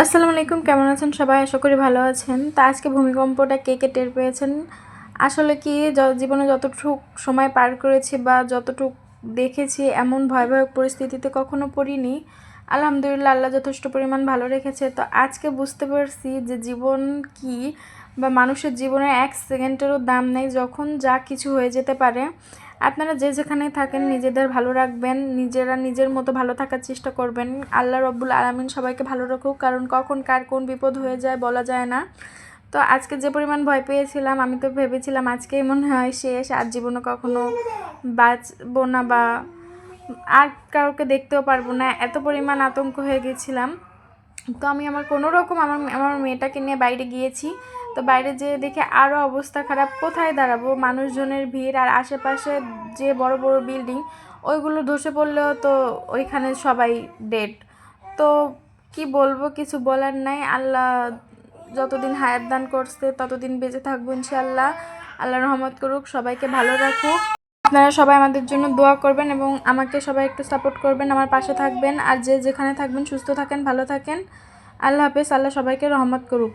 আসসালামু আলাইকুম, কেমন আছেন সবাই? আশা করি ভালো আছেন। তো আজকে ভূমিকম্পটা কে কে টের পেয়েছেন? আসলে কি জীবনে যতটুক সময় পার করেছি বা যতটুক দেখেছি, এমন ভয়াবহ পরিস্থিতিতে কখনো পড়িনি। আলহামদুলিল্লাহ, আল্লাহ যথেষ্ট পরিমাণ ভালো রেখেছে। তো আজকে বুঝতে পারছি যে জীবন কি, বা মানুষের জীবনের এক সেকেন্ডেরও দাম নেই, যখন যা কিছু হয়ে যেতে পারে। আপনারা যে যেখানেই থাকেন নিজেদের ভালো রাখবেন, নিজেরা নিজের মতো ভালো থাকার চেষ্টা করবেন। আল্লাহ রব্বুল আলামিন সবাইকে ভালো রাখুক, কারণ কখন কার কোন বিপদ হয়ে যায় বলা যায় না। তো আজকে যে পরিমাণ ভয় পেয়েছিলাম, আমি তো ভেবেছিলাম আজকেই মনে হয় শেষ, আর জীবনে কখনো বাঁচবো না, বা আর কাউকে দেখতেও পারবো না, এত পরিমাণ আতঙ্ক হয়ে গেছিলাম। তো আমি আমার কোনো রকম আমার মেয়েটাকে নিয়ে বাইরে গিয়েছি। তো বাইরে যেয়ে দেখে আরও অবস্থা খারাপ, কোথায় দাঁড়াবো, মানুষজনের ভিড়, আর আশেপাশে যে বড় বড় বিল্ডিং, ওইগুলো ধসে পড়লেও তো ওইখানে সবাই ডেড। তো কি বলবো, কিছু বলার নাই। আল্লাহ যতদিন হায়াত দান করছে ততদিন বেঁচে থাকবো ইনশাআল্লাহ। আল্লাহ রহমত করুক, সবাইকে ভালো রাখুক। আপনারা সবাই আমাদের জন্য দোয়া করবেন এবং আমাকে সবাই একটু সাপোর্ট করবেন, আমার পাশে থাকবেন। আর যে যেখানে থাকবেন সুস্থ থাকেন, ভালো থাকেন। আল্লাহ হাফেজ। আল্লাহ সবাইকে রহমত করুক।